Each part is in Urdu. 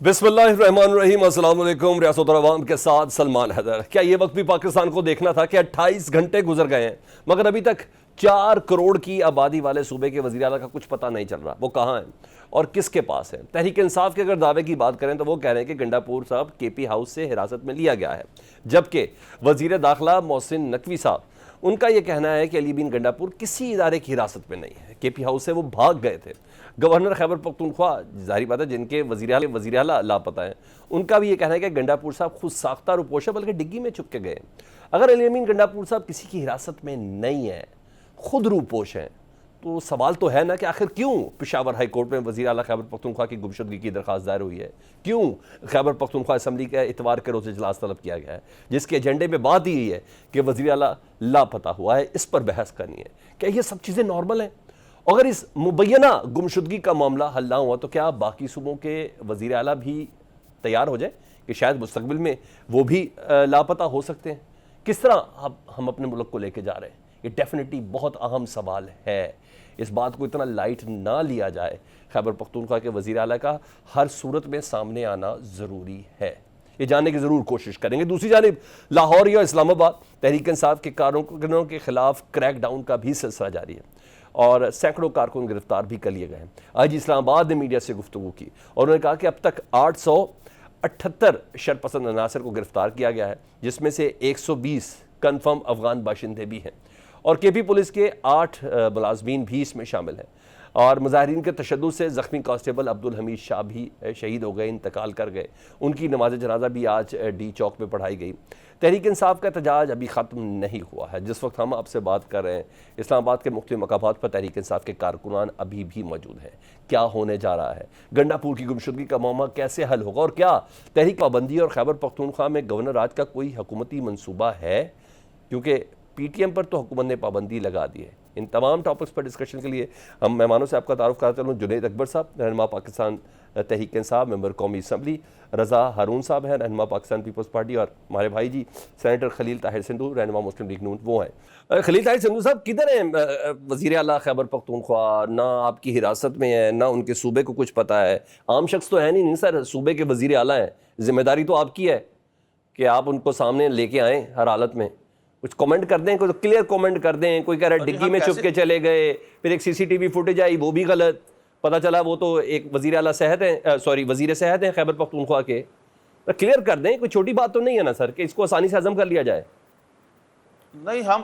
بسم اللہ الرحمن الرحیم، السلام علیکم۔ ریاست اور عوام کے ساتھ سلمان حیدر۔ کیا یہ وقت بھی پاکستان کو دیکھنا تھا کہ 28 گھنٹے گزر گئے ہیں مگر ابھی تک 4 کروڑ کی آبادی والے صوبے کے وزیر اعلیٰ کا کچھ پتہ نہیں چل رہا، وہ کہاں ہیں اور کس کے پاس ہیں؟ تحریک انصاف کے اگر دعوے کی بات کریں تو وہ کہہ رہے ہیں کہ گنڈا پور صاحب کے پی ہاؤس سے حراست میں لیا گیا ہے، جبکہ وزیر داخلہ محسن نقوی صاحب ان کا یہ کہنا ہے کہ علی بن گنڈا پور کسی ادارے کی حراست میں نہیں ہے، کے پی ہاؤس سے وہ بھاگ گئے تھے۔ گورنر خیبر پختونخوا، ظاہری بات ہے جن کے وزیر اعلیٰ لاپتہ ہیں، ان کا بھی یہ کہنا ہے کہ گنڈا پور صاحب خود ساختہ روپوش ہے بلکہ ڈگی میں چھپ کے گئے۔ اگر علی امین گنڈا پور صاحب کسی کی حراست میں نہیں ہے، خود روپوش ہیں، تو سوال تو ہے نا کہ آخر کیوں پشاور ہائی کورٹ میں وزیر اعلیٰ خیبر پختونخوا کی گمشدگی کی درخواست دائر ہوئی ہے؟ کیوں خیبر پختونخوا اسمبلی کا اتوار کے روز اجلاس طلب کیا گیا ہے جس کے ایجنڈے میں بات یہی ہے کہ وزیر اعلیٰ لاپتہ ہوا ہے، اس پر بحث کرنی ہے؟ کیا یہ سب چیزیں نارمل ہیں؟ اگر اس مبینہ گمشدگی کا معاملہ حل نہ ہوا تو کیا باقی صوبوں کے وزیر اعلیٰ بھی تیار ہو جائیں کہ شاید مستقبل میں وہ بھی لاپتہ ہو سکتے ہیں؟ کس طرح ہم اپنے ملک کو لے کے جا رہے ہیں؟ یہ ڈیفینیٹلی بہت اہم سوال ہے، اس بات کو اتنا لائٹ نہ لیا جائے۔ خیبر پختونخوا کے وزیر اعلیٰ کا ہر صورت میں سامنے آنا ضروری ہے، یہ جاننے کی ضرور کوشش کریں گے۔ دوسری جانب لاہور یا اسلام آباد تحریک انصاف کے کارکنوں کے خلاف کریک ڈاؤن کا بھی سلسلہ جاری ہے اور سینکڑوں کارکن گرفتار بھی کر لیے گئے ہیں۔ آج اسلام آباد نے میڈیا سے گفتگو کی اور انہوں نے کہا کہ اب تک 878 شرپسند عناصر کو گرفتار کیا گیا ہے، جس میں سے 120 کنفرم افغان باشندے بھی ہیں اور کے پی پولیس کے 8 ملازمین بھی اس میں شامل ہیں۔ اور مظاہرین کے تشدد سے زخمی کانسٹیبل عبدالحمید شاہ بھی شہید ہو گئے، انتقال کر گئے، ان کی نماز جنازہ بھی آج ڈی چوک میں پڑھائی گئی۔ تحریک انصاف کا احتجاج ابھی ختم نہیں ہوا ہے، جس وقت ہم آپ سے بات کر رہے ہیں اسلام آباد کے مختلف مقامات پر تحریک انصاف کے کارکنان ابھی بھی موجود ہیں۔ کیا ہونے جا رہا ہے؟ گنڈا پور کی گمشدگی کا معاملہ کیسے حل ہوگا اور کیا تحریک پابندی اور خیبر پختونخوا میں گورنر راج کا کوئی حکومتی منصوبہ ہے؟ کیونکہ پی ٹی ایم پر تو حکومت نے پابندی لگا دی ہے۔ ان تمام ٹاپکس پر ڈسکشن کے لیے ہم مہمانوں سے آپ کا تعارف کراتے ہیں۔ جنید اکبر صاحب، رہنما پاکستان تحریک انصاف، ممبر قومی اسمبلی۔ رضا ہارون صاحب ہیں، رہنما پاکستان پیپلز پارٹی، اور ہمارے بھائی جی سینیٹر خلیل طاہر سندھو، رہنما مسلم لیگ نون، وہ ہیں۔ خلیل طاہر سندھو صاحب کدھر ہیں وزیر اعلیٰ خیبر پختونخوا؟ نہ آپ کی حراست میں ہیں، نہ ان کے صوبے کو کچھ پتہ ہے۔ عام شخص تو ہے نہیں سر، صوبے کے وزیر اعلیٰ ہیں، ذمہ داری تو آپ کی ہے کہ آپ ان کو سامنے لے کے آئیں ہر حالت میں۔ کچھ کومنٹ کر دیں، کوئی کلیئر کومنٹ کر دیں۔ کوئی کہہ رہا ہے ڈگی میں چھپ کے چلے گئے، پھر ایک سی سی ٹی وی فوٹیج آئی وہ بھی غلط، پتہ چلا وہ تو ایک وزیر اعلیٰ صحت ہیں، وزیر صحت ہیں خیبر پختونخوا کے۔ کلیئر کر دیں، کوئی چھوٹی بات تو نہیں ہے نا سر کہ اس کو آسانی سے ہضم کر لیا جائے؟ نہیں، ہم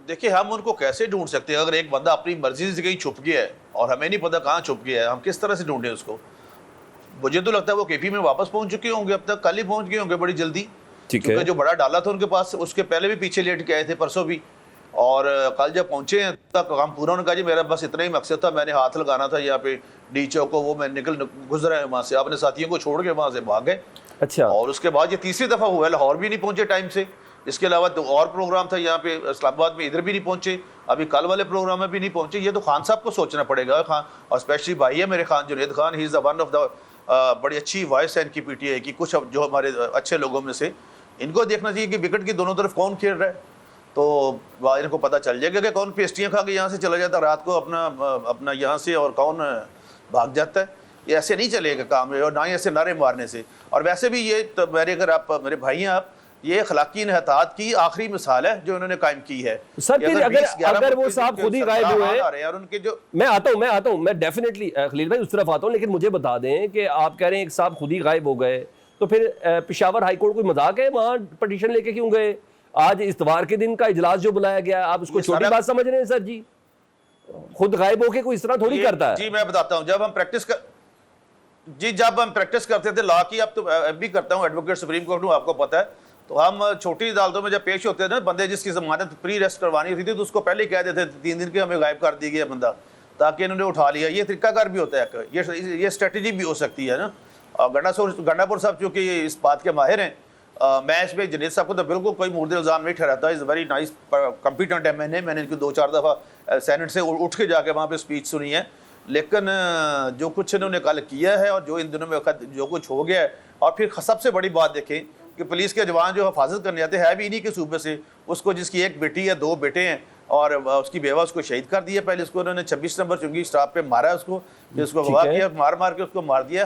دیکھیں ہم ان کو کیسے ڈھونڈ سکتے ہیں؟ اگر ایک بندہ اپنی مرضی سے کہیں چھپ گیا ہے اور ہمیں نہیں پتہ کہاں چھپ گیا ہے، ہم کس طرح سے ڈھونڈیں اس کو؟ مجھے تو لگتا ہے وہ کے پی میں واپس پہنچ چکے ہوں گے، اب تک کل ہی پہنچ گئے ہوں گے بڑی جلدی، کیونکہ جو بڑا ڈالا تھا ان کے پاس اس کے پہلے بھی پیچھے لیٹ کے آئے تھے، پرسوں بھی، اور کل جب پہنچے ہیں تب کام پورا ہونے کا جی میرا بس اتنا ہی مقصد تھا، میں نے ہاتھ لگانا تھا یہاں پہ ڈی چوک کو، وہ میں گزرا ہے وہاں سے، اپنے ساتھیوں کو چھوڑ کے وہاں سے بھاگ گئے۔ اچھا، اور اس کے بعد یہ تیسری دفعہ ہوا ہے، لاہور بھی نہیں پہنچے ٹائم سے، اس کے علاوہ تو اور پروگرام تھا یہاں پہ اسلام آباد میں، ادھر بھی نہیں پہنچے، ابھی کل والے پروگرام میں بھی نہیں پہنچے۔ یہ تو خان صاحب کو سوچنا پڑے گا، خان اور اسپیشلی بھائی ہے میرے خان جنید خان، ہی از دا ون آف دا بڑی اچھی وائس ہے ان کی پی ٹی آئی کی، کچھ جو ہمارے اچھے لوگوں میں سے، ان کو دیکھنا چاہیے کہ وکٹ کی دونوں طرف کون کھیل رہا ہے، تو ان کو پتہ چل جائے گا کہ کون پیسٹریاں کھا کے یہاں سے چلا جاتا ہے رات کو اپنا یہاں سے، اور کون بھاگ جاتا ہے۔ یہ ایسے نہیں چلے گا کام، اور نہ ہی ایسے نعرے مارنے سے۔ اور ویسے بھی یہ تو اگر آپ میرے بھائی ہیں، آپ یہ اخلاقی انحطاط کی آخری مثال ہے جو انہوں نے قائم کی ہے سر۔ پھر اگر وہ صاحب خود ہی غائب ہوئے، میں آتا ہوں میں ڈیفینیٹلی خلیل بھائی اس طرف آتا ہوں، لیکن مجھے بتا دیں کہ آپ کہہ رہے ہیں ایک صاحب خود ہی غائب ہو گئے، تو پھر پشاور ہائی کورٹ کوئی مذاق ہے؟ وہاں پٹیشن لے کے کیوں گئے؟ آج اتوار کے دن کا اجلاس جو بلایا گیا، آپ اس کو چھوٹی بات سمجھ رہے ہیں سر جی؟ خود غائب ہو کے کوئی اس طرح تھوڑی کرتا ہے۔ جی میں بتاتا ہوں، جب ہم پریکٹس کرتے تھے لا کی، اب تو بھی کرتا ہوں، ایڈوکیٹ سپریم کورٹ ہوں، آپ کو پتہ ہے، تو ہم چھوٹی عدالتوں میں جب پیش ہوتے تھے نا، بندے جس کی ضمانت پری ریسٹ کروانی ہوتی تھی تو اس کو پہلے ہی کہہ دیتے تھے 3 دن کے ہمیں غائب کر دی گیا بندہ، تاکہ انہوں نے اٹھا لیا۔ یہ طریقہ کار بھی ہوتا ہے، یہ اسٹریٹجی بھی ہو سکتی ہے نا۔ گنڈا پور صاحب چونکہ اس بات کے ماہر ہیں، میں اس میں جنید صاحب کو تو بالکل کوئی مورد الزام نہیں ٹھہراتا، از ویری نائس کمپیٹنٹ ہے، میں نے ان کی 2-4 دفعہ سینٹ سے اٹھ کے جا کے وہاں پہ اسپیچ سنی ہے، لیکن جو کچھ انہوں نے کل کیا ہے اور جو ان دنوں میں جو کچھ ہو گیا ہے، اور پھر سب سے بڑی بات دیکھیں کہ پولیس کے جوان جو حفاظت کرنے آتے ہیں بھی انہی کے صوبے سے، اس کو جس کی ایک بیٹی ہے 2 بیٹے ہیں اور اس کی بیوہ اس کو شہید کر دیا، پہلے اس کو انہوں نے 26 نمبر چنگی اسٹاپ پہ مارا، اس کو پھر اس کو اغوا کیا، مار کے اس کو مار دیا،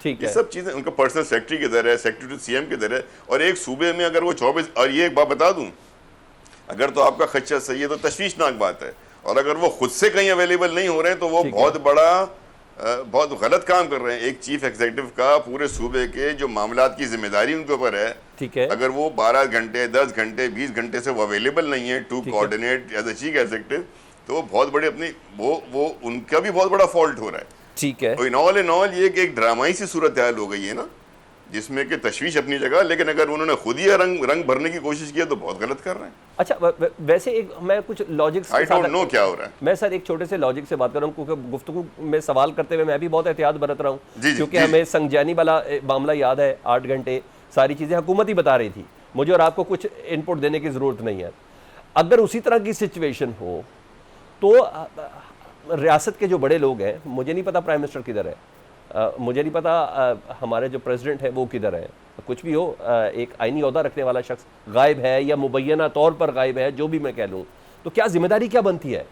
ٹھیک یہ ہے. سب چیزیں ان کا پرسنل سیکرٹری کدھر ہے, سیکرٹری ٹو سی ایم کدھر ہے, اور ایک صوبے میں اگر وہ 24, اور یہ ایک بات بتا دوں, اگر تو آپ کا خدشہ صحیح ہے تو تشویشناک بات ہے, اور اگر وہ خود سے کہیں اویلیبل نہیں ہو رہے ہیں تو وہ بہت بڑا بہت غلط کام کر رہے ہیں. ایک چیف ایگزیکٹو کا پورے صوبے کے جو معاملات کی ذمہ داری ان کے اوپر ہے, ٹھیک ہے, اگر وہ 12 گھنٹے 10 گھنٹے 20 گھنٹے سے وہ اویلیبل نہیں ہے to coordinate as a chief executive, تو وہ بہت بڑے اپنی وہ ان کا بھی بہت بڑا فالٹ ہو رہا ہے. ٹھیک ہے. ان آل یہ کہ ایک ڈرامائی سی صورتحال ہو گئی ہے نا, جس میں کہ تشویش اپنی جگہ, لیکن اگر انہوں نے خود ہی رنگ بھرنے کی کوشش کی تو بہت غلط کر رہے ہیں. اچھا ویسے ایک میں کچھ لاجکس آئی ڈونٹ نو کیا ہو رہا ہے. میں سر ایک چھوٹے سے لاجک سے بات کر رہا ہوں, کیونکہ گفتگو میں سوال کرتے ہوئے میں بھی بہت احتیاط برت رہا ہوں, کیونکہ ہمیں سنجانی والا معاملہ یاد ہے, 8 گھنٹے ساری چیزیں حکومت ہی بتا رہی تھی, مجھے اور آپ کو کچھ ان پٹ دینے کی ضرورت نہیں ہے. اگر اسی طرح کی سچویشن ہو تو ریاست کے جو بڑے لوگ ہیں, مجھے نہیں پتا پرائم منسٹر کدھر ہے, مجھے نہیں پتا ہمارے جو پریزیڈنٹ ہے وہ کدھر ہے, کچھ بھی ہو, ایک آئینی عہدہ رکھنے والا شخص غائب ہے یا مبینہ طور پر غائب ہے, جو بھی میں کہہ لوں, تو کیا ذمہ داری کیا بنتی ہے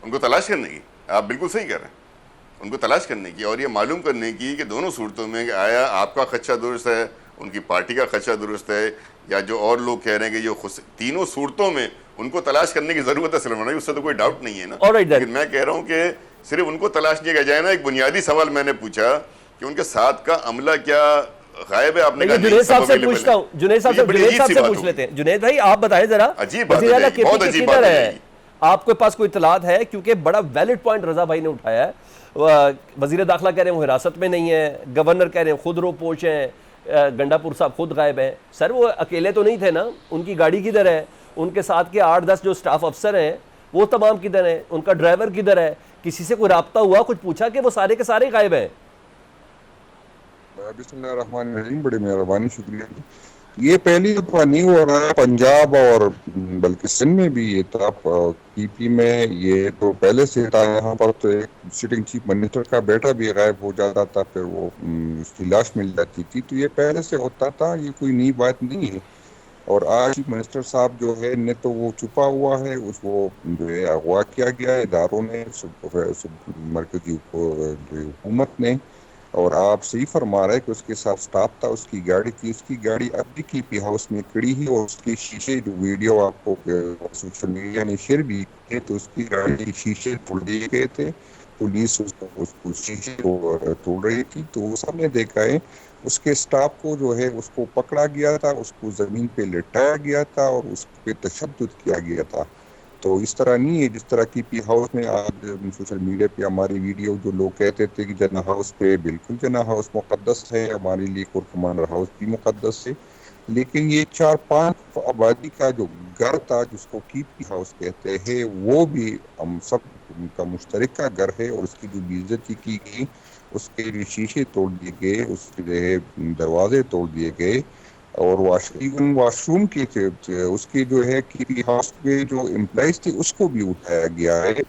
ان کو تلاش کرنے کی؟ آپ بالکل صحیح کہہ رہے ہیں, ان کو تلاش کرنے کی, اور یہ معلوم کرنے کی کہ دونوں صورتوں میں کہ آیا آپ کا خدشہ درست ہے, ان کی پارٹی کا خدشہ درست ہے, یا جو اور لوگ کہہ رہے ہیں کہ جو تینوں صورتوں میں ان کو تلاش کرنے کی ضرورت ہے سلمان, اس سے تو کوئی ڈاؤٹ نہیں ہے نا. لیکن میں کہہ رہا ہوں کہ صرف ان کو تلاش نہیں کیا جائے نا. ایک بنیادی سوال میں نے پوچھا کہ ان کے ساتھ کا عملہ کیا غائب ہے, آپ نے کہا جنید صاحب سے پوچھتا ہوں, جنید صاحب سے پوچھ لیتے ہیں. جنید بھائی آپ بتائیں ذرا, وزیر اعلیٰ کے پی کے کدھر ہے, آپ کے پاس کوئی اطلاعات ہے؟ کیونکہ بڑا ویلڈ پوائنٹ رضا بھائی نے اٹھایا ہے, وزیر داخلہ کہہ رہے ہیں وہ حراست میں نہیں ہے, گورنر کہہ رہے ہیں خود رو پوش ہیں, گنڈا پور صاحب خود غائب ہیں. سر وہ اکیلے تو نہیں تھے نا, ان کی گاڑی کدھر ہے, ان کے ساتھ کے 8-10 جو سٹاف افسر ہیں وہ تمام کدھر ہیں, ان کا ڈرائیور کدھر ہے, کسی سے کوئی رابطہ ہوا, کچھ پوچھا کہ وہ سارے کے سارے غائب ہیں؟ بسم اللہ الرحمن الرحیم, بڑی مہربانی, شکریہ. یہ پہلی دفعہ نہیں ہو رہا ہے, پنجاب اور بلکہ سندھ میں بھی یہ تھا, پی پی میں یہ تو پہلے سے تھا. یہاں پر تو ایک سٹنگ چیف منسٹر کا بیٹا بھی غائب ہو جاتا تھا, پھر وہ اس کی لاش مل جاتی تھی, تو یہ پہلے سے ہوتا تھا, یہ کوئی نئی بات نہیں ہے. اور آج چیف منسٹر صاحب جو ہے نے تو وہ چھپا ہوا ہے, اس کو جو ہے اغوا کیا گیا ہے اداروں نے, مرکزی حکومت نے. اور آپ صحیح فرما رہے کہ اس کے ساتھ سٹاف تھا, اس کی گاڑی تھی, اس کی گاڑی اب بھی کی پی ہاؤس میں کھڑی ہے, اور اس کے شیشے جو ویڈیو آپ کو سوشل میڈیا نے شیئر بھی کیے, تو اس کی گاڑی کے شیشے توڑ دیے گئے تھے, پولیس اس کو شیشے کو توڑ رہی تھی, تو وہ سب نے دیکھا ہے. اس کے سٹاف کو جو ہے اس کو پکڑا گیا تھا, اس کو زمین پہ لٹایا گیا تھا, اور اس پہ تشدد کیا گیا تھا. تو اس طرح نہیں ہے جس طرح کی پی ہاؤس میں آج سوشل میڈیا پہ ہماری ویڈیو جو لوگ کہتے تھے کہ جناح ہاؤس پہ, بالکل جناح ہاؤس مقدس ہے ہمارے لیے, کور کمانڈر ہاؤس بھی مقدس ہے, لیکن یہ 4-5 آبادی کا جو گھر تھا جس کو کی پی ہاؤس کہتے ہیں, وہ بھی ہم سب کا مشترکہ گھر ہے, اور اس کی جو بے عزتی کی گئی, اس کے جو شیشے توڑ دیے گئے, اس کے جو ہے دروازے توڑ دیے گئے, اور واش روم کے تھے, اس کے جو ہے کی ہاؤس پہ جو امپلائز تھے اس کو بھی اٹھایا گیا ہے.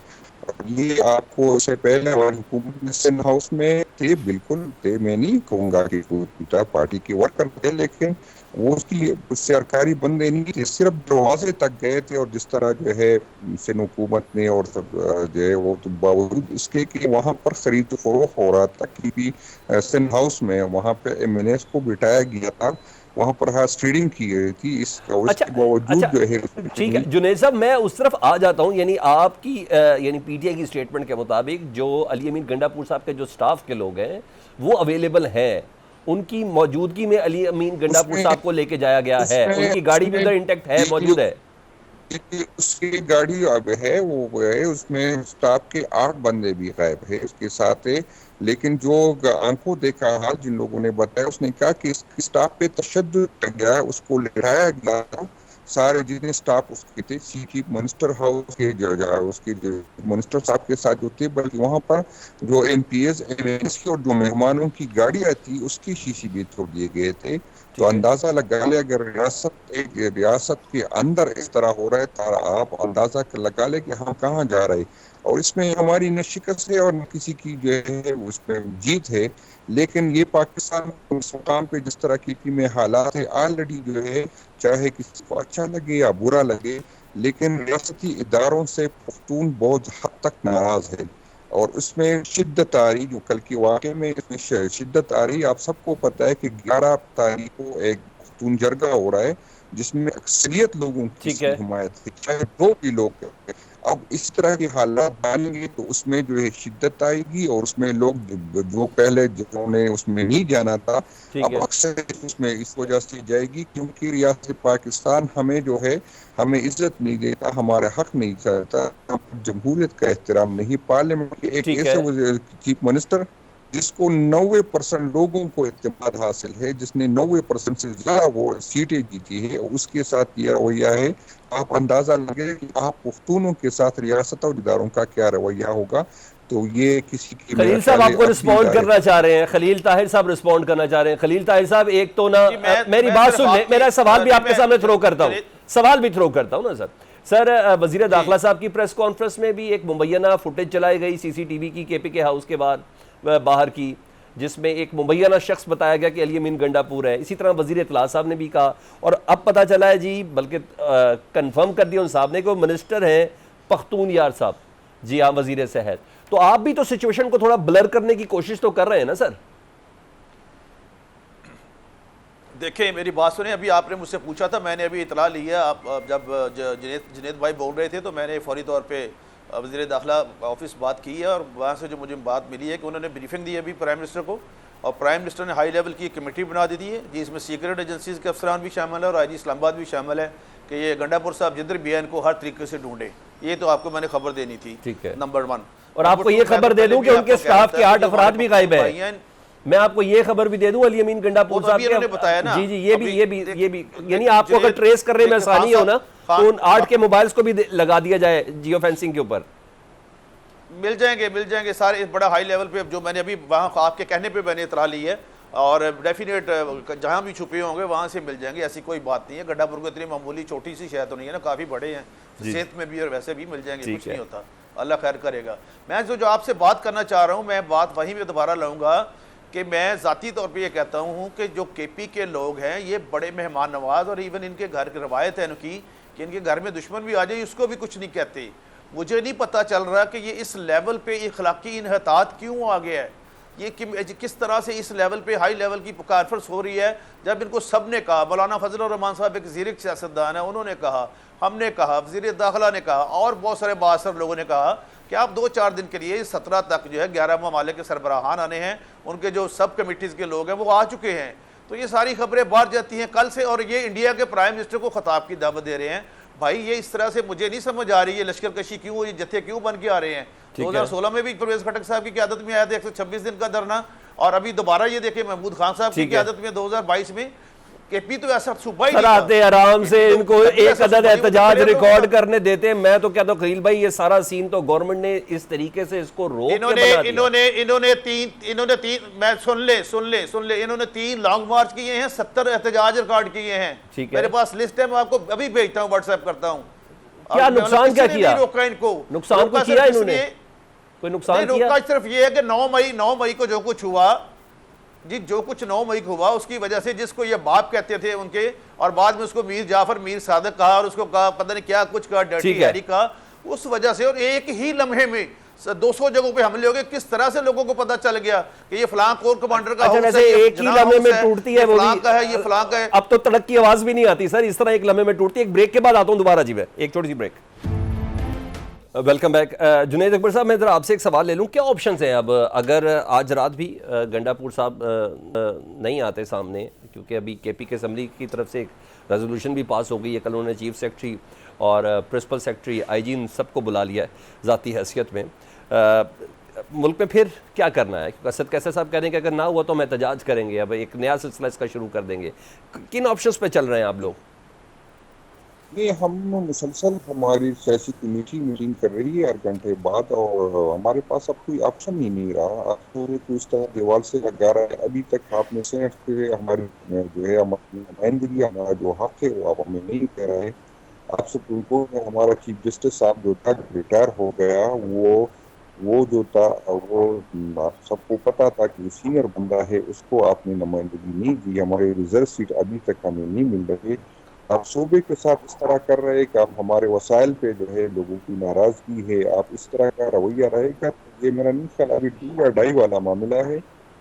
یہ آپ کو اس سے پہلے ہماری حکومت میں سندھ ہاؤس میں تھے, بالکل تھے, میں نہیں کہوں گا کہ پارٹی کے ورکر تھے, لیکن وہ اس کی سرکاری بندے نہیں تھے, صرف دروازے تک گئے تھے. اور جس طرح جو ہے سندھ حکومت نے اور سب جو ہے وہ باوجود اس کے کہ وہاں پر خرید و فروخت ہو رہا تھا کہ بھی سندھ ہاؤس میں, وہاں پہ ایم این ایس کو بٹھایا گیا تھا, وہاں پر ہاؤس ٹریڈنگ کی گئی تھی, اس کے باوجود جو ہے. ٹھیک ہے جنید صاحب, میں اس طرف آ جاتا ہوں. یعنی آپ کی یعنی پی ٹی آئی کی اسٹیٹمنٹ کے مطابق جو علی امین گنڈا پور صاحب کے جو سٹاف کے لوگ ہیں وہ اویلیبل ہیں, ان کی موجودگی میں علی امین گنڈا پور صاحب کو لے کے جایا گیا ہے, ان کی گاڑی بھی ادھر انٹیکٹ ہے, موجود ہے. اس کی گاڑی اب ہے, وہ ہے, اس میں سٹاف کے 8 بندے بھی غائب ہے اس کے ساتھ, لیکن جو آنکھوں دیکھا حال جن لوگوں نے بتایا, اس نے کہا کہ اس کی سٹاف پہ تشدد کیا گیا, اس کو لڑایا گیا, سارے جتنے سٹاف اس کے تھے, چیف منسٹر ہاؤس کے اس کے منسٹر صاحب کے ساتھ جو تھے, بلکہ وہاں پر جو ایم پی ایز اور جو مہمانوں کی گاڑیاں تھی اس کی شیشے بھی توڑ دیے گئے تھے. تو اندازہ لگا لے, اگر ریاست کے اندر اس طرح ہو رہا ہے تو آپ اندازہ لگا لے کہ ہم کہاں جا رہے. اور اس میں ہماری نہ شکست ہے اور نہ کسی کی جو ہے اس میں جیت ہے, لیکن یہ پاکستان اس مقام پہ جس طرح کی میں حالات ہے آلریڈی جو ہے, چاہے کسی کو اچھا لگے یا برا لگے, لیکن ریاستی اداروں سے پختون بہت حد تک ناراض ہے. اور اس میں شدت آ رہی، جو کل کے واقعے میں اس میں شدت آ رہی. آپ سب کو پتہ ہے کہ 11 تاریخ کو ایک خاتون جرگہ ہو رہا ہے جس میں اکثریت لوگوں کی ٹھیک ہے. حمایت ہے، چاہے جو بھی لوگ ہیں. اب اس طرح کے حالات بنیں گے تو اس میں جو ہے شدت آئے گی، اور اس میں لوگ جو پہلے جنہوں نے اس میں نہیں جانا تھا ٹھیک اب ہے. اکثر اس میں اس وجہ سے جائے گی، کیونکہ ریاست پاکستان ہمیں جو ہے ہمیں عزت نہیں دیتا، ہمارا حق نہیں چاہتا، جمہوریت کا احترام نہیں. پارلیمنٹ کے ایک ٹھیک ایسے ہے. چیف منسٹر جس کو 90% لوگوں کو اعتماد حاصل ہے، جس نے 90% سے زیادہ وہ سیٹیں جیتی ہے، اس کے ساتھ یہ رویہ ہے. آپ اندازہ لگے کہ آپ پختونوں کے ساتھ ریاست اور اداروں کا کیا رویہ ہوگا. تو یہ کسی کی میرا خلیل صاحب خیال آپ ہے کو اب بھی رسپونڈ کرنا چاہ رہے ہیں، خلیل طاہر صاحب رسپونڈ کرنا چاہ رہے ہیں. خلیل طاہر صاحب ایک تو نا میری بات سن لیں، میرا سوال بھی آپ کے سامنے تھرو کرتا ہوں، سوال بھی تھرو کرتا ہوں نا سر. سر وزیر داخلہ صاحب کی پریس کانفرنس میں بھی ایک مبینہ فوٹیج چلائی گئی سی سی ٹی وی کی کے ہاؤس کے باہر کی، جس میں ایک مبینہ شخص بتایا گیا کہ علی امین گنڈا پور ہے. اسی طرح وزیر اطلاع صاحب نے بھی کہا، اور اب پتہ چلا ہے جی، بلکہ کنفرم کر دیا ان صاحب نے کہ وہ منسٹر ہیں پختون یار صاحب. جی ہاں، وزیر صحت. تو آپ بھی تو سچویشن کو تھوڑا بلر کرنے کی کوشش تو کر رہے ہیں نا سر. دیکھیں میری بات سنیں، ابھی آپ نے مجھ سے پوچھا تھا، میں نے ابھی اطلاع لی ہے. آپ جب جنید بھائی بول رہے تھے تو میں نے فوری طور پہ وزیر داخلہ آفس بات کی ہے، اور وہاں سے جو مجھے بات ملی ہے کہ انہوں نے بریفنگ دی ہے ابھی پرائم منسٹر کو، اور پرائم منسٹر نے ہائی لیول کی کمیٹی بنا دی ہے جی، اس میں سیکرٹ ایجنسیز کے افسران بھی شامل ہے اور آئی جی اسلام آباد بھی شامل ہے کہ یہ گنڈا پور صاحب جدھر بھی ہے ان کو ہر طریقے سے ڈھونڈے. یہ تو آپ کو میں نے خبر دینی تھی. ٹھیک ہے. نمبر 1. اور آپ کو یہ خبر دے دوں کہ ان کے سٹاف کے 8 افراد بھی غائب ہیں. میں آپ کو یہ خبر بھی دے دوں علی امین گنڈا پور صاحب کے، جی یہ بھی یعنی آپ کو اگر ٹریس کرنے میں آسانی ہو نا تو ان 8 کے موبائلز کو بھی لگا دیا جائے جیو فینسنگ کے اوپر. مل جائیں گے سارے بڑا ہائی لیول پہ، جو میں نے ابھی وہاں آپ کے کہنے پہ میں نے اطلاع لی ہے، اور ڈیفینیٹ جہاں بھی چھپے ہوں گے وہاں سے مل جائیں گے. ایسی کوئی بات نہیں ہے. گنڈا پور کو اتنی معمولی چھوٹی سی شہر تو نہیں ہے نا، کافی بڑے ہیں، صحت میں بھی اور ویسے بھی مل جائیں گے، کچھ نہیں ہوتا. اللہ خیر کرے گا. میں جو آپ سے بات کرنا چاہ رہا ہوں، میں بات وہیں پہ دوبارہ لاؤں گا کہ میں ذاتی طور پہ یہ کہتا ہوں کہ جو کے پی کے لوگ ہیں یہ بڑے مہمان نواز، اور ایون ان کے گھر کی روایت ہے ان کی کہ ان کے گھر میں دشمن بھی آ جائے اس کو بھی کچھ نہیں کہتے. مجھے نہیں پتہ چل رہا کہ یہ اس لیول پہ اخلاقی انحطاط کیوں آ گیا ہے. یہ کس طرح سے اس لیول پہ ہائی لیول کی کانفرنس ہو رہی ہے، جب ان کو سب نے کہا، مولانا فضل الرحمان صاحب ایک زیرک سیاستدان ہیں، انہوں نے کہا، ہم نے کہا، وزیر داخلہ نے کہا، اور بہت سارے بااثر لوگوں نے کہا کہ آپ 2-4 دن کے لیے 17 تک جو ہے 11 ممالک کے سربراہان آنے ہیں، ان کے جو سب کمیٹیز کے لوگ ہیں وہ آ چکے ہیں. تو یہ ساری خبریں باہر جاتی ہیں کل سے، اور یہ انڈیا کے پرائم منسٹر کو خطاب کی دعوت دے رہے ہیں. بھائی یہ اس طرح سے مجھے نہیں سمجھ آ رہی ہے لشکر کشی کیوں ہو رہی، جتھے کیوں بن کے آ رہے ہیں. 2016 میں بھی پرویز خٹک صاحب کی قیادت میں آیا تھا 126 دن کا دھرنا، اور ابھی دوبارہ یہ دیکھیں محمود خان صاحب کی قیادت میں 2022 میں. کے پی تو ایسا صوبہ ہی نہیں تھا. آتے آرام سے ان کو ایک عدد احتجاج ریکارڈ کرنے دیتے ہیں. میں تو کہتا ہوں خلیل بھائی یہ سارا سین تو گورنمنٹ نے اس طریقے سے اس کو روک کے بنا دیا. انہوں نے تین میں سن لے انہوں نے 3 لانگ مارچ کیے ہیں، 70 احتجاج ریکارڈ کیے ہیں. میرے پاس لسٹ ہے، میں آپ کو ابھی بھیجتا ہوں، واٹس ایپ کرتا ہوں. کیا نقصان کیا کیا؟ نقصان کو کیا انہوں نے؟ کوئی نقصان کیا؟ صرف یہ ہے کہ 9 مئی کو جو کچھ ہوا جی، جو کچھ 9 مئی کو ہوا اس کی وجہ سے جس کو یہ باپ کہتے تھے ان کے، اور بعد میں اس کو میر جعفر میر صادق کہا، اور اس کو کہا پتہ نہیں کیا کچھ کہا، ڈرٹی ہیری کہا، اس وجہ سے، اور ایک ہی لمحے میں 200 جگہوں پہ حملے ہو گئے. کس طرح سے لوگوں کو پتہ چل گیا کہ یہ فلاں کور کمانڈر کا ہاؤس ہے، ایک ہی لمحے میں ٹوٹتی ہے، وہ فلاں کا ہے، یہ فلاں کا ہے. اب تو تڑک کی آواز بھی نہیں آتی سر، اس طرح ایک لمحے میں ٹوٹتی ہے. ایک بریک کے بعد آتا ہوں دوبارہ جی، میں ایک چھوٹی سی break. Welcome back. Junaid Akbar صاحب میں ذرا آپ سے ایک سوال لے لوں، کیا آپشنز ہیں اب اگر آج رات بھی گنڈا پور صاحب نہیں آتے سامنے، کیونکہ ابھی کے پی کے اسمبلی کی طرف سے ایک ریزولوشن بھی پاس ہو گئی ہے، کل انہوں نے چیف سیکرٹری اور پرنسپل سیکرٹری آئی جی ان سب کو بلا لیا ہے ذاتی حیثیت میں. ملک میں پھر کیا کرنا ہے؟ اسد کیسر صاحب کہہ رہے ہیں کہ اگر نہ ہوا تو ہم احتجاج کریں گے، اب ایک نیا سلسلہ اس کا شروع کر دیں گے. کن آپشنز پہ چل رہے ہیں آپ لوگ؟ یہ ہم مسلسل ہماری سیاسی کمیٹی میٹنگ کر رہی ہے ہر گھنٹے بعد، اور ہمارے پاس اب کوئی آپشن ہی نہیں رہا. آپ کو اس طرح دیوال سے لگا رہا ہے. ابھی تک آپ نے سینٹ سے ہماری جو ہے ہماری نمائندگی، ہمارا جو حق ہے وہ آپ ہمیں نہیں کہہ رہا ہے. آپ سپریم کورٹ میں ہمارا چیف جسٹس صاحب جو تھا ریٹائر ہو گیا، وہ جو تھا وہ آپ سب کو پتا تھا کہ وہ سینئر بندہ ہے، اس کو آپ نے نمائندگی نہیں دی. ہمارے ریزرو سیٹ ابھی تک ہمیں نہیں مل رہی. آپ صوبے کے ساتھ اس طرح کر رہے کہ آپ ہمارے وسائل پہ جو ہے لوگوں کی ناراضگی ہے، آپ اس طرح کا رویہ رہے گا تو یہ میرا نہیں خیال ابھی 2 یا 2.5 والا معاملہ ہے.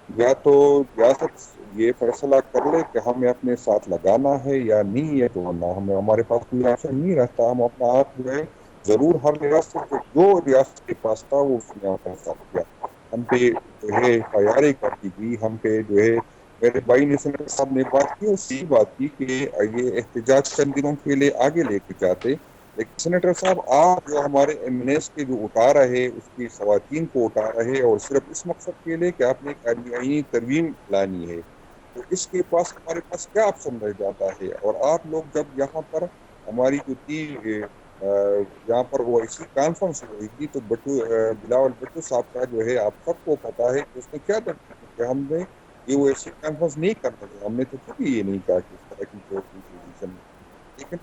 یا تو ریاست یہ فیصلہ کر لے کہ ہمیں اپنے ساتھ لگانا ہے یا نہیں ہے، تو نہ ہمیں ہمارے پاس کوئی آپشن نہیں رہتا. ہم اپنا آپ جو ہے ضرور ہر ریاست جو ریاست کے پاس تھا وہ اس نے فیصلہ کیا. ہم پہ جو ہے FIR کر دی گئی، ہم پہ جو ہے میرے بھائی نے سینیٹر صاحب نے بات کی اور صحیح بات کی کہ یہ احتجاج چند دنوں کے لیے آگے لے کے جاتے، لیکن سینیٹر صاحب آپ جو ہمارے ایمنیس کے جو اٹھا رہے اس کی خواتین کو اٹھا رہے اور صرف اس مقصد کے لیے کہ آپ نے ایک آئینی ترمیم لانی ہے، تو اس کے پاس ہمارے پاس کیا آپشن رہ جاتا ہے؟ اور آپ لوگ جب یہاں پر ہماری جو تھی یہاں پر وہ ایسی کانفرنس ہوئی تھی تو بلاول بھٹو صاحب کا جو ہے آپ سب کو پتا ہے کہ اس نے کیا کہ ہم نے یہ وہ ایسی کانفرنس نہیں کرنا ہے. ہم نے تو کبھی یہ نہیں کہا کہ اس طرح کی کوئی پوزیشن، لیکن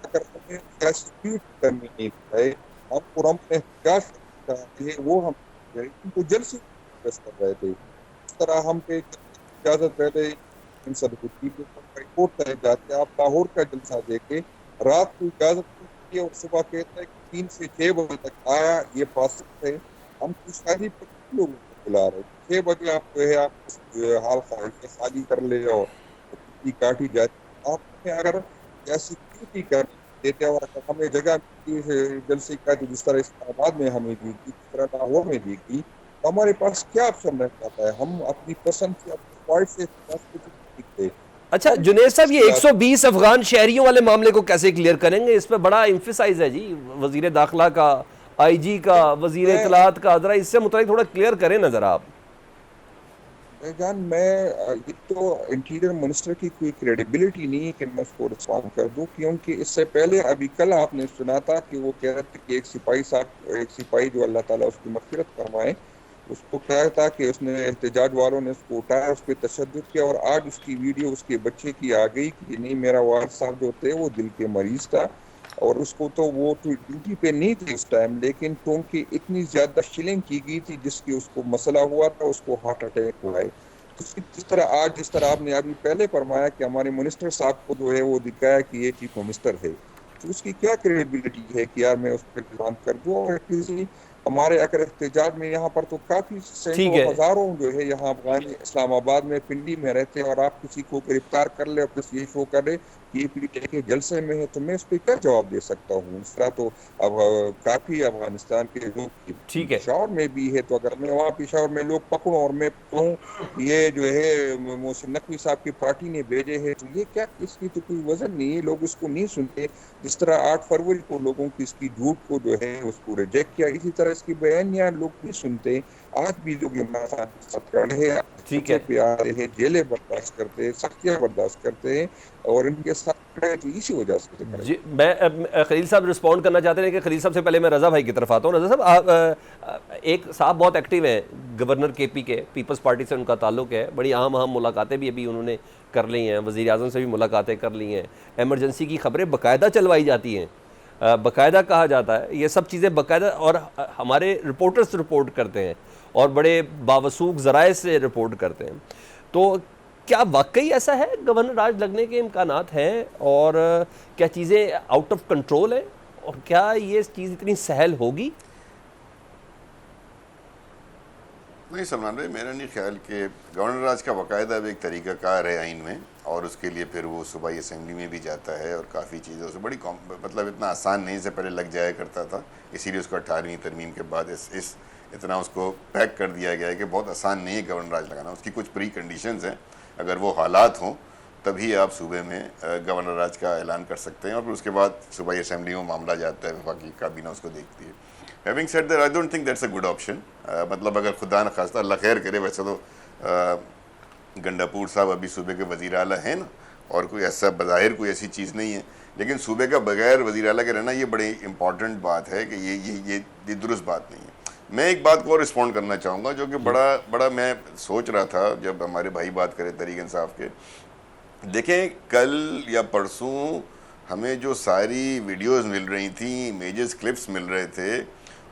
اگر ہمیں پروسیکیوٹ کرنی نہیں ہے ہم پورا احتجاج کرتے ہیں وہ ہم کو جلد سے کر رہے تھے. اس طرح ہم پہ اجازت پہلے رپورٹ کرے جاتے ہیں. آپ لاہور کا جلسہ دیکھیں، رات کو اجازت کی اور صبح کہتا ہے کہ 3 سے 6 بجے تک آیا یہ فاسق ہے. ہم کچھ شادی پر لوگوں کو بلا رہے 6 بجے آپ جو ہے آپ حال خالی کر لے اور کاٹی جاتی. آپ نے اگر سیکورٹی کر دیتے اور ہمیں جگہ جلسے کا جس طرح اسلام آباد میں ہمیں دی گئی جس طرح لاہور میں دی گئی، تو ہمارے پاس کیا آپشن رہ جاتا ہے؟ ہم اپنی پسند سے اپنی خواہش سے دکھتے. اچھا جنید صاحب، یہ 120 افغان شہریوں والے معاملے کو کیسے کلیئر کریں گے؟ اس پہ بڑا ایمفیسائز ہے جی، وزیر داخلہ کا، IG کا، وزیر اطلاعات کا، ذرا اس سے متعلق تھوڑا کلیئر کریں نا ذرا آپ. جان میں یہ تو انٹیریئر منسٹر کی کوئی کریڈیبلٹی نہیں ہے کہ میں اس کو رسپانڈ کر دوں، کیونکہ اس سے پہلے ابھی کل آپ نے سنا تھا کہ وہ کہہ رہے تھے کہ ایک سپاہی جو اللہ تعالیٰ اس کی مغفرت فرمائے، اس کو کہا تھا کہ اس نے احتجاج والوں نے اس کو اٹھایا، اس پہ تشدد کیا، اور آج اس کی ویڈیو اس کے بچے کی آ گئی کہ نہیں میرا والد صاحب جو تھے وہ دل کے مریض تھا اور اس کو تو وہ ڈیوٹی پہ نہیں تھے اس ٹائم، لیکن کیونکہ اتنی زیادہ شلنگ کی گئی تھی جس کی اس کو مسئلہ ہوا تھا، اس کو ہارٹ اٹیک ہوا ہے. جس طرح آپ نے ابھی پہلے فرمایا کہ ہمارے منسٹر صاحب کو جو ہے وہ دکھایا کہ یہ چیف منسٹر ہے، تو اس کی کیا کریڈیبلٹی ہے کہ یار میں اس پہ اقدام کر دوں؟ اور ہمارے اگر احتجاج میں یہاں پر تو کافی سینکڑوں ہزاروں جو ہے یہاں افغان اسلام آباد میں پنڈی میں رہتے ہیں، اور آپ کسی کو گرفتار کر لے اور پھر یہ شو کر لے کہ یہ PTI کے جلسے میں ہے، تو میں اس پہ کیا جواب دے سکتا ہوں؟ اس طرح تو اب کافی افغانستان کے لوگ پشاور میں بھی ہے، تو اگر میں وہاں پشاور میں لوگ پکڑوں اور میں کہوں یہ جو ہے محسن نقوی صاحب کی پارٹی نے بھیجے ہیں، تو یہ کیا اس کی تو کوئی وزن نہیں ہے، لوگ اس کو نہیں سنتے. جس طرح 8 فروری کو لوگوں کی اس کی جھوٹ کو جو ہے اس کو ریجیکٹ کیا، اسی طرح اس کی بیانیاں لوگ نہیں سنتے. آج بھی لوگ پہ آ رہے ہیں، جیلیں برداشت کرتے ہیں، سختیاں برداشت کرتے ہیں، اور ان کے ساتھ تو اسی وجہ سے جی میں خلیل صاحب رسپونڈ کرنا چاہتے ہیں کہ خلیل صاحب سے پہلے میں رضا بھائی کی طرف آتا ہوں. رضا صاحب، ایک صاحب بہت ایکٹیو ہیں گورنر KP کے، پیپلز پارٹی سے ان کا تعلق ہے، بڑی اہم ملاقاتیں بھی ابھی انہوں نے کر لی ہیں، وزیر اعظم سے بھی ملاقاتیں کر لی ہیں، ایمرجنسی کی خبریں باقاعدہ چلوائی جاتی ہیں، باقاعدہ کہا جاتا ہے یہ سب چیزیں باقاعدہ، اور ہمارے رپورٹرز رپورٹ کرتے ہیں اور بڑے باوثوق ذرائع سے رپورٹ کرتے ہیں. تو کیا واقعی ایسا ہے گورنر راج لگنے کے امکانات ہیں، اور کیا چیزیں آؤٹ آف کنٹرول ہیں، اور کیا یہ چیز اتنی سہل ہوگی؟ نہیں سلمان بھائی، میرا نہیں خیال کہ گورنر راج کا باقاعدہ اب ایک طریقہ کار ہے آئین میں، اور اس کے لیے پھر وہ صوبائی اسمبلی میں بھی جاتا ہے اور کافی چیزیں اسے بڑی مطلب اتنا آسان نہیں سے پہلے لگ جایا کرتا تھا، اسی لیے اس کو 18ویں ترمیم کے بعد اتنا اس کو پیک کر دیا گیا ہے کہ بہت آسان نہیں ہے گورنر راج لگانا. اس کی کچھ پری کنڈیشنز ہیں، اگر وہ حالات ہوں تبھی آپ صوبے میں گورنر راج کا اعلان کر سکتے ہیں، اور پھر اس کے بعد صوبائی اسمبلی میں معاملہ جاتا ہے، وفاقی کابینہ اس کو دیکھتی ہے. Having said that, I don't think that's a good option. مطلب اگر خدا نخواستہ اللہ خیر کرے، ویسے تو گنڈاپور صاحب ابھی صوبے کے وزیر اعلیٰ ہیں نا، اور کوئی ایسا بظاہر کوئی ایسی چیز نہیں ہے، لیکن صوبے کا بغیر وزیر اعلیٰ کے رہنا یہ بڑی امپورٹنٹ بات ہے کہ یہ درست بات نہیں ہے. میں ایک بات کو اور رسپونڈ کرنا چاہوں گا جو کہ بڑا میں سوچ رہا تھا جب ہمارے بھائی بات کرے طریق انصاف کے. دیکھیں کل یا پرسوں ہمیں جو ساری ویڈیوز مل رہی تھیں، امیجز کلپس مل رہے تھے،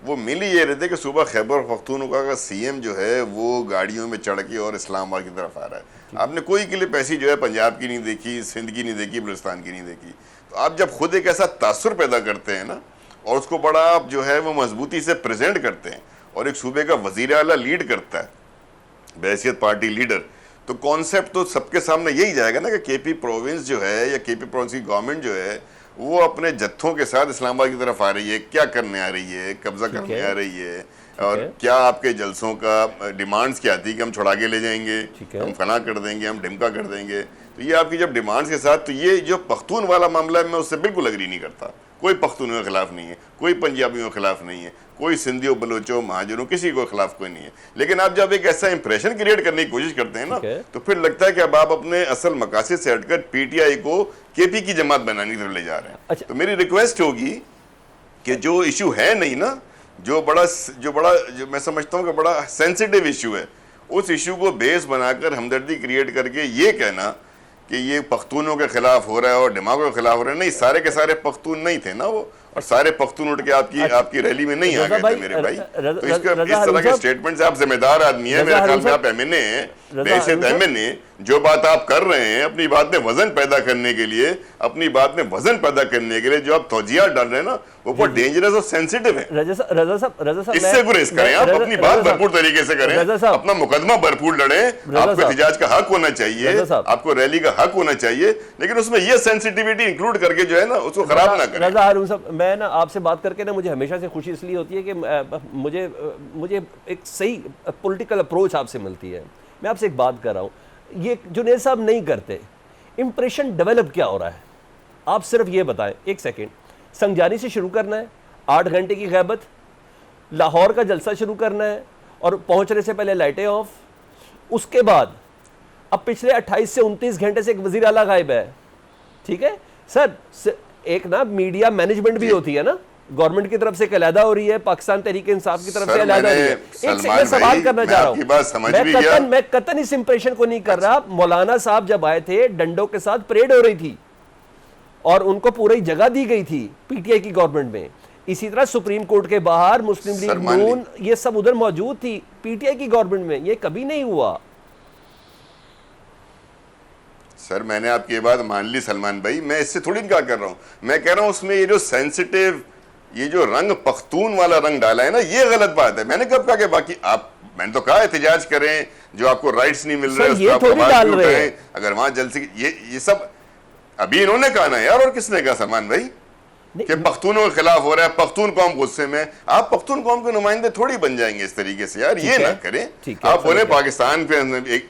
وہ مل ہی یہ رہے تھے کہ صوبہ خیبر پختونخوا کا CM جو ہے وہ گاڑیوں میں چڑھ کے اور اسلام آباد کی طرف آ رہا ہے. آپ نے کوئی کلپ ایسی جو ہے پنجاب کی نہیں دیکھی، سندھ کی نہیں دیکھی، بلوچستان کی نہیں دیکھی. تو تو آپ جب خود ایک ایسا تاثر پیدا کرتے ہیں نا اور اس کو بڑا آپ جو ہے وہ مضبوطی سے پریزنٹ کرتے ہیں اور ایک صوبے کا وزیر اعلیٰ لیڈ کرتا ہے بحیثیت پارٹی لیڈر, تو کانسیپٹ تو سب کے سامنے یہی جائے گا نا کہ کے پی پروونس جو ہے یا کے پی پروونس کی گورنمنٹ جو ہے وہ اپنے جتھوں کے ساتھ اسلام آباد کی طرف آ رہی ہے, کیا کرنے آ رہی ہے, قبضہ کرنے آ رہی ہے, اور کیا آپ کے جلسوں کا ڈیمانڈز کیا تھی کہ ہم چھڑا کے لے جائیں گے, ہم فنا کر دیں گے, ہم ڈھمکا کر دیں گے. تو یہ آپ کی جب ڈیمانڈز کے ساتھ, تو یہ جو پختون والا معاملہ ہے میں اس سے بالکل اگری نہیں کرتا. کوئی پختونوں کے خلاف نہیں ہے, کوئی پنجابیوں کے خلاف نہیں ہے, کوئی سندھیوں بلوچوں مہاجروں کسی کو خلاف کوئی نہیں ہے. لیکن آپ جب ایک ایسا امپریشن کریٹ کرنے کی کوشش کرتے ہیں نا تو پھر لگتا ہے کہ اب آپ اپنے اصل مقاصد سے ہٹ کر پی ٹی آئی کو کے پی کی جماعت بنانے کی طرف لے جا رہے ہیں. تو میری ریکویسٹ ہوگی کہ جو ایشو ہے نہیں نا, جو میں سمجھتا ہوں کہ بڑا سینسیٹیو ایشو ہے, اس ایشو کو بیس بنا کر ہمدردی کریٹ کر کے یہ کہنا کہ یہ پختونوں کے خلاف ہو رہا ہے اور دماغوں کے خلاف ہو رہا ہے, نہیں, سارے کے سارے پختون نہیں تھے نا وہ, اور سارے پختون اٹھ کے آپ کی ریلی میں نہیں آ گئے تھے میرے بھائی. تو اس طرح کے اسٹیٹمنٹ سے آپ ذمہ دار آدمی ہیں, میرے خیال میں آپ ایم این اے ہیں, بحیثیت ایم این اے, جو بات آپ کر رہے ہیں اپنی بات میں وزن پیدا کرنے کے لیے, جو آپ توجیہات ڈال رہے ہیں نا وہ بہت ڈینجرس اور سینسیٹیو ہے. رضا صاحب اس سے گریز کریں, آپ اپنی بات بھرپور طریقے سے کریں, اپنا مقدمہ بھرپور لڑیں, آپ کو احتجاج کا حق ہونا چاہیے, آپ کو ریلی کا حق ہونا چاہیے, لیکن اس میں یہ سینسیٹیوٹی انکلوڈ کر کے جو ہے نا اس کو خراب نہ کریں. رضا ہارون صاحب, میں نا آپ سے بات کر کے نا مجھے ہمیشہ سے خوشی اس لیے ہوتی ہے کہ مجھے ایک صحیح پولیٹیکل اپروچ آپ سے ملتی ہے. میں آپ سے ایک بات کر رہا ہوں, یہ جنید صاحب نہیں کرتے, امپریشن ڈیولپ کیا ہو رہا ہے, آپ صرف یہ بتائیں. ایک سیکنڈ, سنگجانی سے شروع کرنا ہے, 8 گھنٹے کی غیبت, لاہور کا جلسہ شروع کرنا ہے اور پہنچنے سے پہلے لائٹیں آف, اس کے بعد اب پچھلے 28 سے 29 گھنٹے سے ایک وزیر اعلیٰ غائب ہے. ٹھیک ہے سر, ایک نا میڈیا مینجمنٹ بھی ہوتی ہے نا, گورنمنٹ کی طرف سے علیحدہ ہو رہی ہے, پاکستان تحریک انصاف کی طرف سے علیحدہ ہو رہی ہے. ایک سے میں سوال کرنا چاہ رہا ہوں, میں قطعاً اس امپریشن کو نہیں کر رہا. مولانا صاحب جب آئے تھے ڈنڈوں کے ساتھ پریڈ ہو رہی تھی اور ان کو پوری جگہ دی گئی تھی پی ٹی آئی کی گورنمنٹ میں. اسی طرح سپریم کورٹ کے باہر مسلم لیگ نون یہ سب ادھر موجود تھی پی ٹی آئی کی گورنمنٹ میں. یہ کبھی نہیں ہوا. سر میں نے آپ کی بات مان لی سلمان بھائی, میں اس سے تھوڑی انکار کر رہا ہوں. میں کہہ رہا ہوں اس میں یہ جو سینسیٹیو, یہ جو رنگ پختون والا رنگ ڈالا ہے نا, یہ غلط بات ہے. میں نے کب کہا کہ باقی میں نے تو کہا احتجاج کریں, جو آپ کو رائٹس نہیں مل رہے اس کو آپ آواز اٹھائیں, اگر وہاں جلسے یہ سب ابھی انہوں نے کہا نا یار, اور کس نے کہا سلمان بھائی کہ پختونوں کے خلاف ہو رہا ہے, پختون قوم غصے میں. آپ پختون قوم کے نمائندے تھوڑی بن جائیں گے اس طریقے سے یار, یہ نہ کریں. آپ بولیں پاکستان پہ ایک,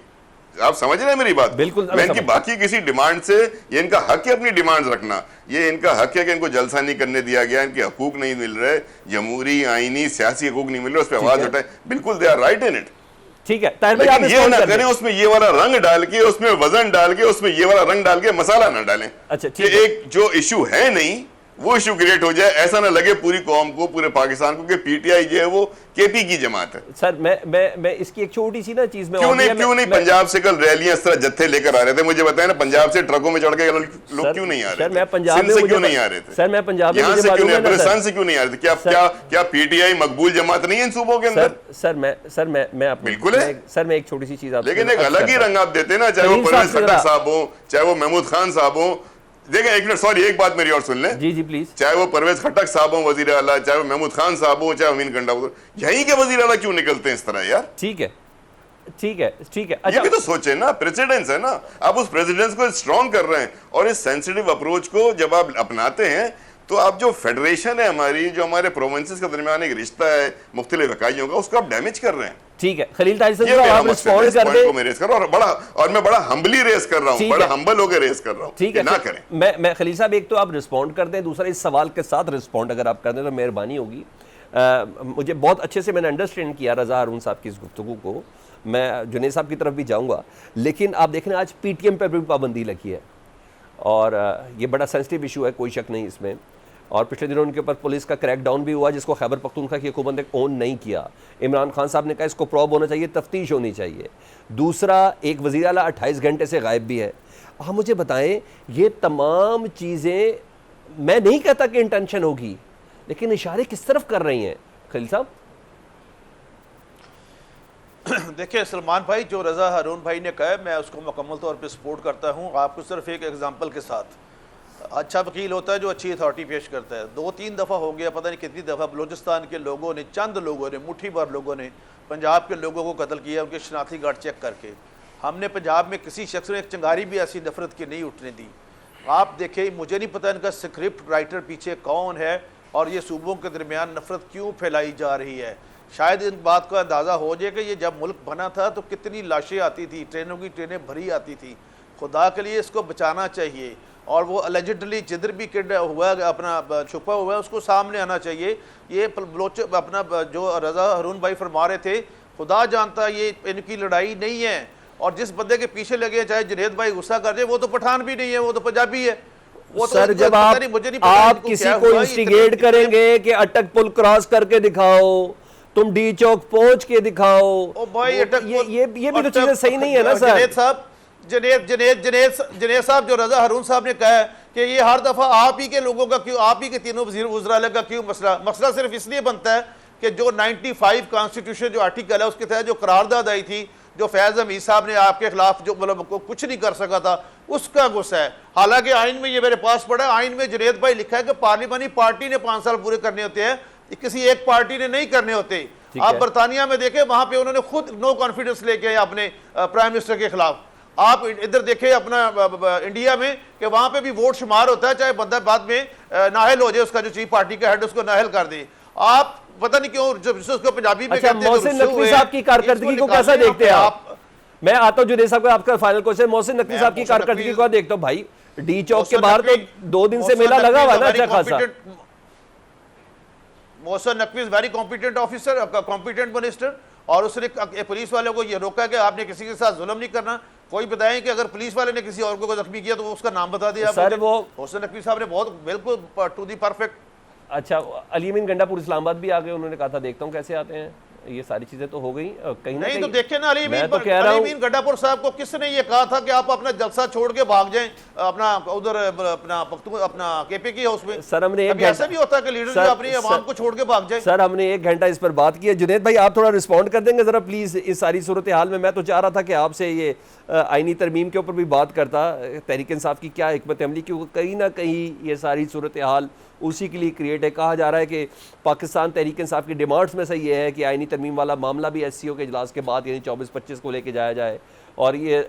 آپ سمجھ رہے ہیں میری بات؟ بالکل. میں ان کی باقی کسی ڈیمانڈ سے, یہ ان کا حق ہے اپنی ڈیمانڈز رکھنا, یہ ان کا حق ہے کہ ان کو جلسہ نہیں کرنے دیا گیا, ان کے حقوق نہیں مل رہے, جمہوری آئینی سیاسی حقوق نہیں مل رہے, اس پہ آواز اٹھائیں. بالکل they are right in it. ٹھیک ہے, لیکن یہ نہ کریں اس میں یہ والا رنگ ڈال کے, اس میں وزن ڈال کے, اس میں یہ والا رنگ ڈال کے مسالہ نہ ڈالیں. اچھا کہ ایک جو ایشو ہے نہیں وہ ایشو کریٹ ہو جائے, ایسا نہ لگے پوری قوم کو, پورے پاکستان کو کہ پی ٹی آئی جو ہے وہ کے پی کی جماعت ہے. سر میں اس کی ایک چھوٹی سی نا چیز میں کیوں نہیں پنجاب سے کل ریلیاں اس طرح جتھے لے کر آ رہے تھے, مجھے بتائیں نا پنجاب سے ٹرکوں میں چڑھ کے لوگ کیوں نہیں آ رہے تھے, سندھ سے کیوں نہیں آ رہے تھے, سر میں پنجاب یہاں سے کیوں نہیں, بلوچستان سے کیوں نہیں آ رہے تھے, کیا پی ٹی آئی مقبول جماعت نہیں ہے ان صوبوں کے اندر؟ بالکل ہے سر. میں ایک چھوٹی سی چیز آپ, لیکن ایک الگ ہی رنگ آپ دیتے نا, چاہے وہ پرویز خٹک صاحب ہوں, چاہے وہ محمود خان صاحب ہوں. دیکھیں ایک منٹ, سوری ایک بات میری اور سن لیں. جی پلیز. چاہے وہ پرویز خٹک صاحب ہوں وزیر اعلیٰ, چاہے وہ محمود خان صاحب ہوں, چاہے امین کنڈا ہوں, یہیں کے وزیر اعلیٰ کیوں نکلتے ہیں اس طرح یار؟ ٹھیک ہے. یہ بھی تو سوچیں نا, پریسیڈنس ہے نا, آپ اس پریسیڈنس کو اسٹرانگ کر رہے ہیں, اور اس سینسیٹیو اپروچ کو جب آپ اپناتے ہیں تو آپ جو فیڈریشن ہے ہماری, جو ہمارے پروونسز کے درمیان ایک رشتہ ہے مختلف اکائیوں کا, اس کو آپ ڈیمیج کر رہے ہیں. ٹھیک ہے خلیل طاہر صاحب, آپ رسپونڈ کر دیں. اور میں بڑا ہمبلی ریز کر رہا ہوں, بڑا ہمبل ہو کے ریز کر رہا ہوں. ٹھیک ہے, نہ کریں. میں خلیل صاحب ایک تو آپ رسپونڈ کر دیں, دوسرا اس سوال کے ساتھ رسپونڈ اگر آپ کر دیں تو مہربانی ہوگی. مجھے بہت اچھے سے میں نے انڈرسٹینڈ کیا رضا ہارون صاحب کی اس گفتگو کو, میں جنید صاحب کی طرف بھی جاؤں گا, لیکن آپ دیکھ رہے ہیں آج پی ٹی ایم پر بھی پابندی لگی ہے, اور یہ بڑا سینسٹیو ایشو ہے, کوئی شک نہیں اس میں. اور پچھلے دنوں ان کے اوپر پولیس کا کریک ڈاؤن بھی ہوا, جس کو خیبر پختونخوا کی حکومت نے اون نہیں کیا. عمران خان صاحب نے کہا اس کو پروب ہونا چاہیے, تفتیش ہونی چاہیے. دوسرا, ایک وزیر اعلیٰ 28 گھنٹے سے غائب بھی ہے. آپ مجھے بتائیں, یہ تمام چیزیں, میں نہیں کہتا کہ انٹینشن ہوگی, لیکن اشارے کس طرف کر رہی ہیں خلیل صاحب؟ دیکھیں سلمان بھائی, جو رضا ہارون بھائی نے کہا ہے میں اس کو مکمل طور پہ سپورٹ کرتا ہوں. آپ کو صرف ایک ایگزامپل کے ساتھ, اچھا وکیل ہوتا ہے جو اچھی اتھارٹی پیش کرتا ہے. 2-3 دفعہ ہو گیا, پتہ نہیں کتنی دفعہ بلوچستان کے لوگوں نے, چند لوگوں نے, مٹھی بھر لوگوں نے پنجاب کے لوگوں کو قتل کیا ان کے شناختی کارڈ چیک کر کے. ہم نے پنجاب میں کسی شخص نے ایک چنگاری بھی ایسی نفرت کی نہیں اٹھنے دی. آپ دیکھیں, مجھے نہیں پتہ ان کا اسکرپٹ رائٹر پیچھے کون ہے اور یہ صوبوں کے درمیان نفرت کیوں پھیلائی جا رہی ہے. شاید ان بات کا اندازہ ہو جائے کہ یہ جب ملک بنا تھا تو کتنی لاشیں آتی تھی, ٹرینوں کی ٹرینیں بھری آتی تھی. خدا کے لیے اس کو بچانا چاہیے, اور وہ الیجڈلی جدھر بھی ہوا ہے اپنا چھپا ہوا ہے اس کو سامنے آنا چاہیے. یہ بلوچ اپنا جو رضا ہارون بھائی فرما رہے تھے, خدا جانتا یہ ان کی لڑائی نہیں ہے, اور جس بندے کے پیچھے لگے چاہے جنید بھائی غصہ کر دے, وہ تو پٹھان بھی نہیں ہے, وہ تو پنجابی ہے. سر جب آپ کسی کو انسٹیگیٹ کریں گے کہ اٹک پل کراس کر کے دکھاؤ, تم ڈی چوک پہنچ کے دکھاؤ, یہ بھی تو چیزیں صحیح نہیں ہے نا سر. جنید صاحب, جنید صاحب, جو رضا ہارون صاحب نے کہا ہے کہ یہ ہر دفعہ آپ ہی کے لوگوں کا کیوں, آپ ہی کے تینوں وزراء کا کیوں مسئلہ صرف اس لیے بنتا ہے کہ جو 95 کانسٹیٹیوشن جو آرٹیکل ہے اس کے تحت جو قرارداد آئی تھی, جو فیض حمید صاحب نے آپ کے خلاف جو مطلب کچھ نہیں کر سکا تھا, اس کا غصہ ہے. حالانکہ آئین میں یہ میرے پاس پڑا ہے, آئین میں جنید بھائی لکھا ہے کہ پارلیمانی پارٹی نے 5 سال پورے کرنے ہوتے ہیں, کسی ایک پارٹی نے نہیں کرنے ہوتے. آپ برطانیہ میں دیکھیں, وہاں پہ انہوں نے خود نو کانفیڈنس لے کے اپنے پرائم منسٹر کے خلاف. آپ ادھر دیکھیں اپنا انڈیا میں کہ وہاں پہ بھی ووٹ شمار ہوتا ہے, چاہے بندہ بعد میں نااہل ہو جائے, اس کا جو چیف پارٹی کا ہیڈ اس کو نااہل کر دے. آپ پتہ نہیں کیوں جب اس کو پنجابی میں کہتے ہیں. محسن نقوی صاحب کی کارکردگی کو کیسا دیکھتے ہیں آپ؟ میں آتا ہوں جنید صاحب کو, آپ کا فائنل کوشچن. محسن نقوی صاحب کی کارکردگی کو دیکھتا ہوں. بھائی ڈی چوک کے باہر تو 2 دن سے میلہ لگا ہوا ہے نا اچھا خاصا. Mohsin Naqvi is very competent officer, competent minister, اور اس نے پولیس والوں کو یہ روکا کہ آپ نے کسی کے ساتھ ظلم نہیں کرنا. کوئی بتائیں کہ اگر پولیس والے نے کسی اور کو زخمی کیا تو اس کا نام بتا دیا. سر وہ محسن نقوی صاحب نے بہت بالکل ٹو دی پرفیکٹ. اچھا, علی امین گنڈا پور اسلام آباد بھی آ گئے, انہوں نے کہا تھا دیکھتا ہوں کیسے آتے ہیں. یہ ساری چیزیں تو ہو گئی کہیں نہ نہیں. تو کہیں دیکھیں نا, علی امین گنڈا پور صاحب کو کس نے یہ کہا تھا کہ آپ اپنا جلسہ چھوڑ کے بھاگ جائیں اپنا ادھر اپنا کے پی کی ہاؤس میں. سر ہم نے ایسا بھی ہوتا ہے کہ لیڈر جو اپنی عوام کو چھوڑ کے بھاگ جائے. سر ہم نے 1 گھنٹہ اس پر بات کی ہے. جنید بھائی آپ تھوڑا رسپونڈ کر دیں گے ذرا پلیز اس ساری صورتحال میں. میں تو چاہ رہا تھا کہ آپ سے یہ آئینی ترمیم کے اوپر بھی بات کرتا, تحریک انصاف کی کیا حکمت عملی, کیونکہ کہیں نہ کہیں یہ ساری صورتحال اسی کے لیے کریٹ ہے. کہا جا رہا ہے کہ پاکستان تحریک انصاف کی ڈیمانڈز میں سے یہ ہے کہ آئینی ترمیم والا معاملہ بھی ایس سی او کے اجلاس کے بعد یعنی 24-25 کو لے کے جایا جائے, اور یہ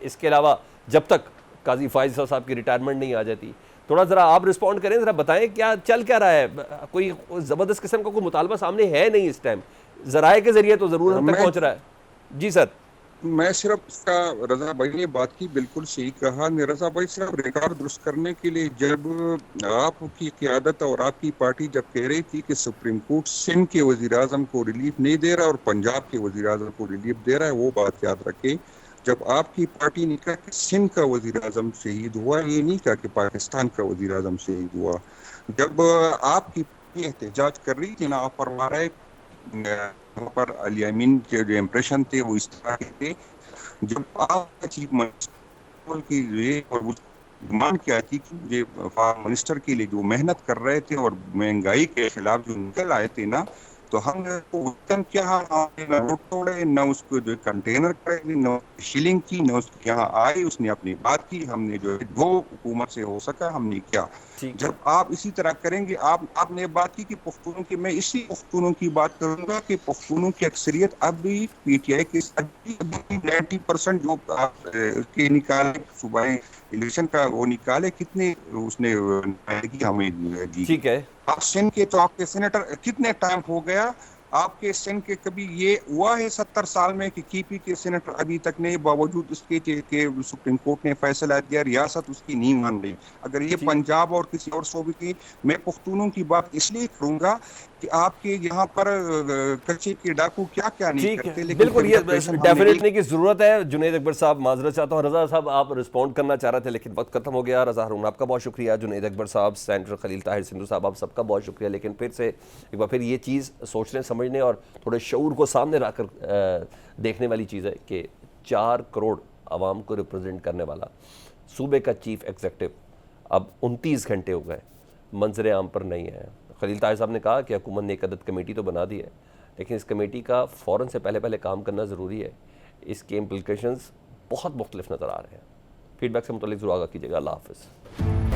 اس کے علاوہ جب تک قاضی فائز صاحب کی ریٹائرمنٹ نہیں آ جاتی. تھوڑا ذرا آپ رسپونڈ کریں, ذرا بتائیں کیا چل کیا رہا ہے. کوئی زبردست قسم کا کوئی مطالبہ سامنے ہے نہیں اس ٹائم, ذرائع کے ذریعے تو ضرور ہم تک پہنچ رہا ہے. جی سر. میں صرف اس کا, رضا بھائی نے بات کی بالکل صحیح کہا. رضا بھائی صرف ریکارڈ درست کرنے کے لیے, جب آپ کی قیادت اور آپ کی پارٹی جب کہہ رہی تھی کہ سپریم کورٹ سندھ کے وزیر اعظم کو ریلیف نہیں دے رہا اور پنجاب کے وزیر اعظم کو ریلیف دے رہا ہے, وہ بات یاد رکھیں. جب آپ کی پارٹی نے کہا کہ سندھ کا وزیر اعظم شہید ہوا, یہ نہیں کہا کہ پاکستان کا وزیر اعظم شہید ہوا. جب آپ کی احتجاج کر رہی تھی نا, آپ فرما رہے وہاں پر علی امین کے جو امپریشن تھے وہ اس طرح کے تھے. جب آپ چیف منسٹر کی ڈیمانڈ کیا تھی کہ منسٹر کے لیے جو محنت کر رہے تھے اور مہنگائی کے خلاف جو نکل آئے تھے نا, تو ہم نے کیا نہ روڈ توڑے, نہ اس کو جو کنٹینر کرے, نہ شیلنگ کی, نہ اس کے یہاں آئے, اس نے اپنی بات کی. ہم نے جو وہ حکومت سے ہو سکا ہم نے کیا. جب آپ اسی طرح کریں گے, آپ نے بات کی کہ پختونوں کی, میں اسی پختونوں کی بات کروں گا کہ پختونوں کی اکثریت اب بھی پی ٹی آئی کے 90% جو آپ کے نکالے صوبائی الیکشن کا وہ نکالے, کتنے اس نے ہمیں دی. ٹھیک ہے. آپ سندھ کے, تو آپ کے سینیٹر کتنے ٹائم ہو گیا آپ کے سندھ کے, کبھی یہ ہوا ہے 70 سال میں کہ کی پی کے سینیٹر ابھی تک نہیں, باوجود اس کے کہ سپریم کورٹ نے فیصلہ دیا, ریاست اس کی نہیں مان رہی. اگر یہ پنجاب اور کسی اور صوبے کی, میں پختونوں کی بات اس لیے کروں گا کہ آپ کے یہاں پر کچے کے ڈاکو کیا نہیں کرتے. بالکل یہ ڈیفینیٹلی کی ضرورت ہے. جنید اکبر صاحب معذرت چاہتا ہوں, رضا صاحب آپ رسپونڈ کرنا چاہ رہے تھے لیکن وقت ختم ہو گیا. رضا ہارون آپ کا بہت شکریہ, جنید اکبر صاحب, سینیٹر خلیل طاہر سندھو صاحب, آپ سب کا بہت شکریہ. لیکن پھر سے ایک بار پھر یہ چیز سوچنے سمجھنے اور تھوڑے شعور کو سامنے رکھ کر دیکھنے والی چیز ہے کہ 4 کروڑ عوام کو ریپرزینٹ کرنے والا صوبے کا چیف ایگزیکٹو اب 29 گھنٹے ہو گئے منظر عام پر نہیں ہے. خلیل طاہر صاحب نے کہا کہ حکومت نے ایک عدد کمیٹی تو بنا دی ہے, لیکن اس کمیٹی کا فوراً سے پہلے کام کرنا ضروری ہے. اس کے امپلیکیشنز بہت مختلف نظر آ رہے ہیں. فیڈ بیک سے متعلق ضرور آگاہ کیجیے گا. اللہ حافظ.